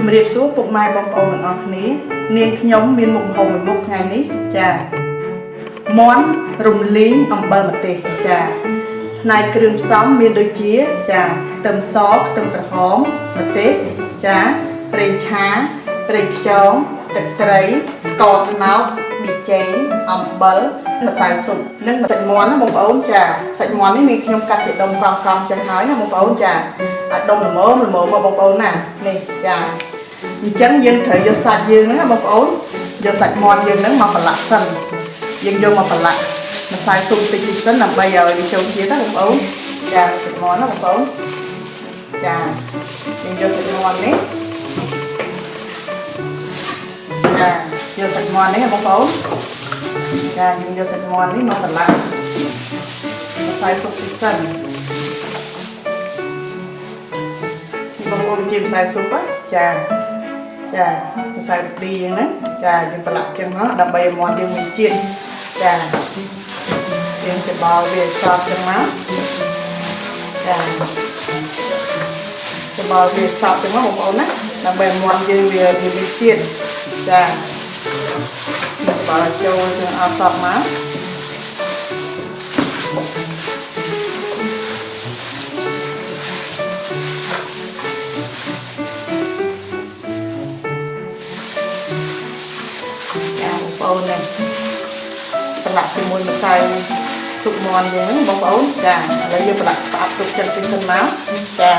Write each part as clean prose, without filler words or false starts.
ជំរាបសួរពុកម៉ែបងប្អូនទាំងអស់គ្នានាងខ្ញុំមានមុខម្ហូបមួយមុខថ្ងៃនេះចាមាន់រំលីងអំបិលម្ទេសចាផ្នែកគ្រឿងផ្សំមានដូចជាចាខ្ទឹមសខ្ទឹមក្រហមម្ទេសចាប្រេងឆាប្រេងខ្យងទឹកត្រីស្ករត្នោតប៊ីចេងអំបិលម្សៅស៊ុបនិងសាច់មាន់ណាបងប្អូនចាសាច់មាន់នេះមានខ្ញុំកាត់ជាដុំកង់ចឹងហើយណាបងប្អូនចាឲ្យដុំល្មមមកបងប្អូនណានេះចាអញ្ចឹងយើងត្រូវយកសាច់យើងហ្នឹងណាបងប្អូនយកសាច់មាន់យើងហ្នឹងមកប្រឡាក់សិនយើងយកមកប្រឡាក់ម្សៅស៊ុបតិចសិនដើម្បីឲ្យវាចូលជាតិណាបងប្អូនចាសាច់មាន់ណាបងប្អូនចាយើងយកសាច់មាន់នេះចាយកសាច់មាន់នេះបងប្អូនចាយើងយកសាច់មាន់នេះមកប្រឡាក់ម្សៅស៊ុបតិចសិនបងប្អូនជាម្សៅស៊ុបចាម្សៅទីហ្នឹងចាយើងប្រឡាក់ចឹងមកដើម្បីឲ្យមាន់យើងមានជាតិចាយើងច្របល់វាសប់ចឹងមកចាច្របល់វាសប់ចឹងមកបងប្អូនណាដើម្បីឲ្យមាន់យើងវាមានជាតិចាច្របល់ចូលទៅអត់សប់មកបងប្អូននេះប្រឡាក់ជាមួយម្សៅស៊ុបមាន់យើងហ្នឹងបងប្អូនចាឥឡូវយើងប្រឡាក់ផ្អាប់ទុកចិត្តពីសិនមកចា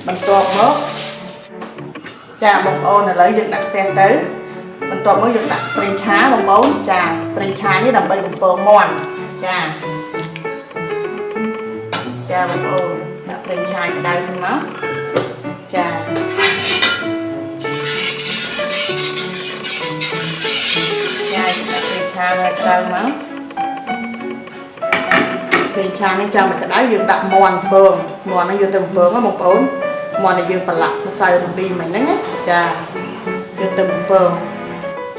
បន្ទាប់មកចាបងប្អូនឥឡូវយើងដាក់ខ្ទះទៅបន្ទាប់មកយើងដាក់ប្រេងឆាបងប្អូនចាប្រេងឆានេះដើម្បីបំពងមាន់ចាបងប្អូនដាក់ប្រេងឆាក្តៅសិនមកចាឆានេះក្តៅមកពេលឆានេះចាំមកក្តៅយើងដាក់មាន់ពងមាន់នេះយកទៅពងណាបងប្អូនមាន់នេះយើងប្រឡាក់ម្សៅរំលីងមិញហ្នឹងចាយកទៅពង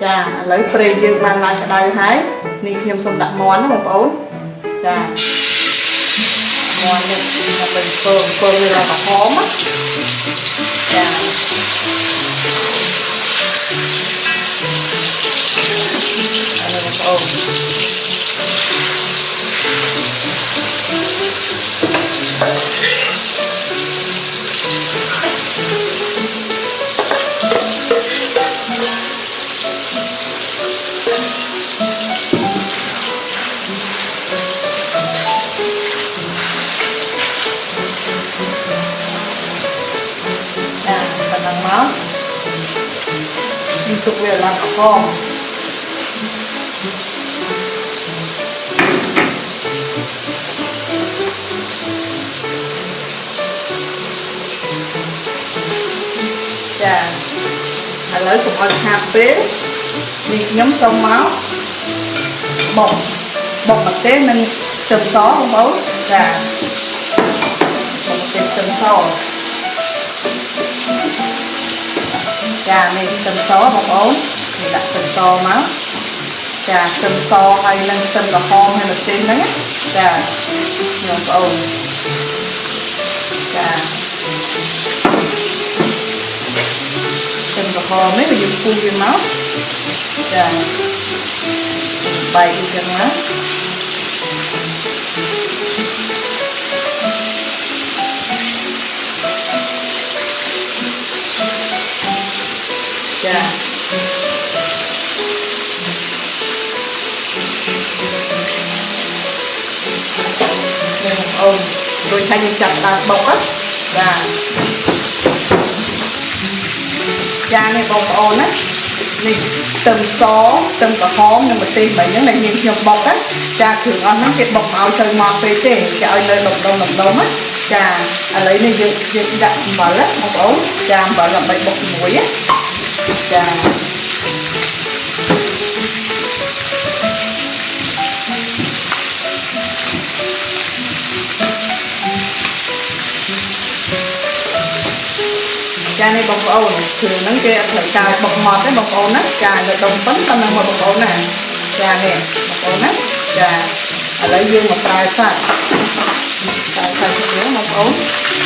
ចាឥឡូវប្រេងយើងបានឡើងក្តៅហើយនេះខ្ញុំសូមដាក់មាន់ណាបងប្អូនចាមាន់នេះដើម្បីពងវាឡើងក្រហមចាបងប្អូនប៉ុណ្ណឹងមកយើងទុកវាឡើងក្រហមចាឥឡូវកុំឲ្យខាប់ពេលនេះខ្ញុំសូមមកបុកម្ទេសនិងខ្ទឹមសបងប្អូនចាបុកម្ទេសខ្ទឹមសចានេះខ្ទឹមសបងប្អូននេះដាក់ខ្ទឹមសមកចាខ្ទឹមសហើយនឹងខ្ទឹមក្រហមហើយម្ទេសហ្នឹងចាបងប្អូនចាក្រហមនេះយើងពុះវាមកចាបែកអញ្ចឹងណាចានេះបងប្អូនដូចថាយើងចាប់ដើមបុកចានេះបងប្អូនណានេះខ្ទឹមសខ្ទឹមក្រហមនិងម្ទេសបែបហ្នឹងដែលខ្ញុំបុកចាគ្រឿងអស់ហ្នឹងគេបុកឲ្យទៅមកពេកទេគេឲ្យនៅដុំណាចាឥឡូវនេះយើងដាក់អំបិលបងប្អូនចាអំបិលដើម្បីបុកជាមួយចាចានេះបងប្អូនគ្រឿងហ្នឹងគេអត់ត្រូវការបុកម៉ត់ទេបងប្អូនណាចានៅដុំប៉ុណ្ណឹងមកបងប្អូនណាចានេះបងប្អូនណាចាឥឡូវយើងមកប្រើសាច់នេះបងប្អូន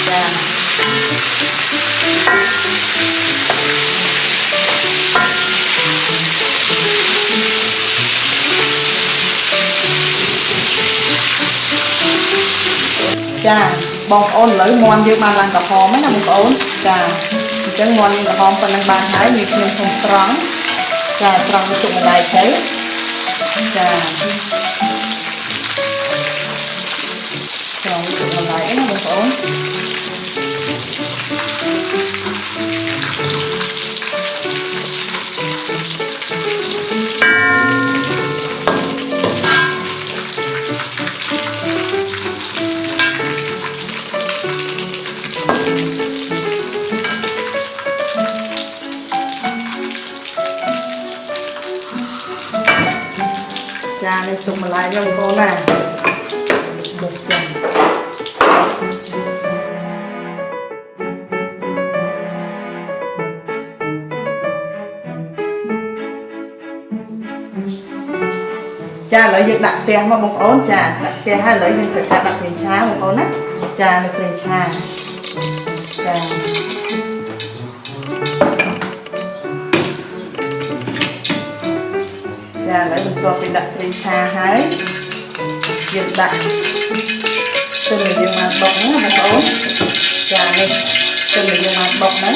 ចា ចា បងប្អូនឥឡូវមាន់យើងបានឡើងក្រហមហើយណាបងប្អូនចាអញ្ចឹងមាន់យើងក្រហមប៉ុណ្ណឹងបានហើយនេះខ្ញុំសូមត្រង់ចាត្រង់ទុកម្ដាយទៅចាត្រង់ទុកម្ដាយណាបងប្អូនចានេះទុកម្លាយបងប្អូនណាបុកចឹងចាឥឡូវយើងដាក់ផ្ទះមកបងប្អូនចាដាក់ផ្ទះហើយឥឡូវយើងត្រូវការដាក់ប្រេងឆាបងប្អូនណាចានៅប្រេងឆាចាឥឡូវបន្ទាប់ពីដាក់ប្រេងឆាហើយយើងដាក់ខ្ទឹមដែលយើងបានបុកណាបងប្អូនចានេះខ្ទឹមដែលយើងបានបុកហ្នឹង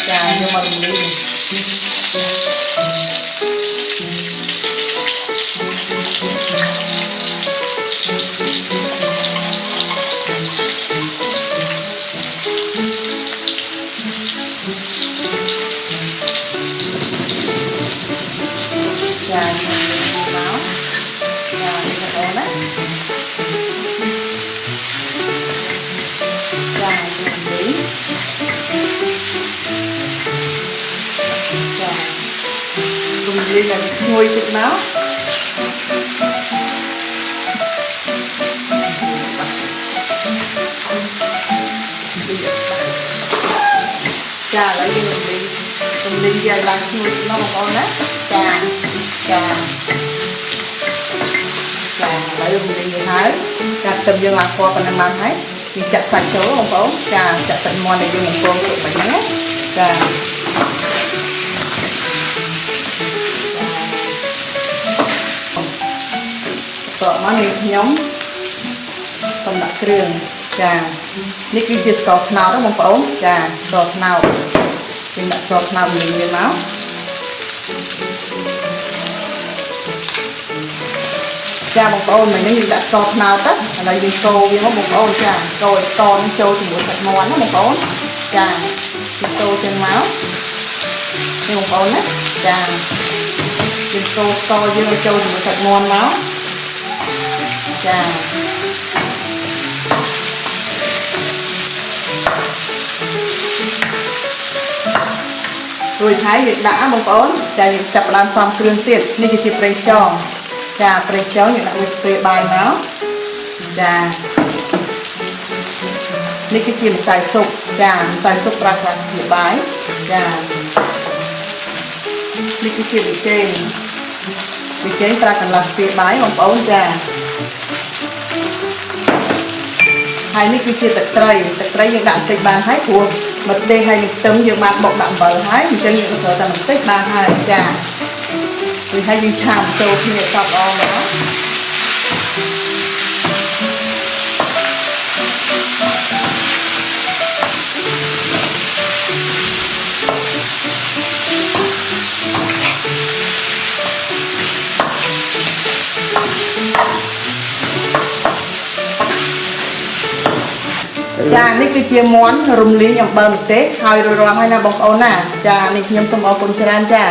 ចាយកមករំលាយចាមកចានេះបងប្អូនណាចានេះចារំលាយឲ្យឈ្ងុយតិចមកចាឥឡូវយើងរំលាយឲ្យឡើងឈ្ងុយមកបងប្អូនណាចាឥឡូវរំលាយហើយចាខ្ទឹមយើងឡើងពណ៌ប៉ុណ្ណឹងបានហើយយើងចាក់សាច់ចូលបងប្អូនចាចាក់សាច់មាន់ដែលយើងបំពងទុកមិញហ្នឹងណាចាតោះមកនេះខ្ញុំសូមដាក់គ្រឿងចានេះគឺជាស្ករត្នោតណាបងប្អូនចាស្ករត្នោតយើងដាក់ស្ករត្នោតលាយវាមកចាបងប្អូនមិញនេះយើងដាក់ស្ករត្នោតទៅឥឡូវយើងកូរវាមកបងប្អូនចាកូរឲ្យស្ករនេះចូលជាមួយសាច់មាន់ណាបងប្អូនចាយើងកូរចេញមកនេះបងប្អូនណាចាយើងកូរស្ករយើងឲ្យចូលជាមួយសាច់មាន់មកចារួចហើយយើងដាក់បងប្អូនចាយើងចាប់ផ្ដើមផ្សំគ្រឿងទៀតនេះគឺជាប្រេងខ្យងចាប្រេងខ្យងយើងដាក់មួយស្ព្រាបាយមកចានេះគឺជាម្សៅស៊ុបចាម្សៅស៊ុបប្រើខ្លះជាបាយចានេះគឺជាប៊ីចេងប្រើកន្លះស្ព្រាបាយបងប្អូនចាហើយនេះគឺជាទឹកត្រីយើងដាក់បន្តិចបានហើយព្រោះម្ទេសហើយនឹងខ្ទឹមយើងបានបុកដាក់អំបិលហើយអញ្ចឹងយើងត្រូវតែបន្តិចបានហើយចាវាហើយយើងឆាចូលគ្នាសពអស់មកចានេះគឺជាមាន់រំលីងអំបិលម្ទេសហើយរួចរាល់ហើយណាបងប្អូនណាចានេះខ្ញុំសូមអរគុណច្រើនចា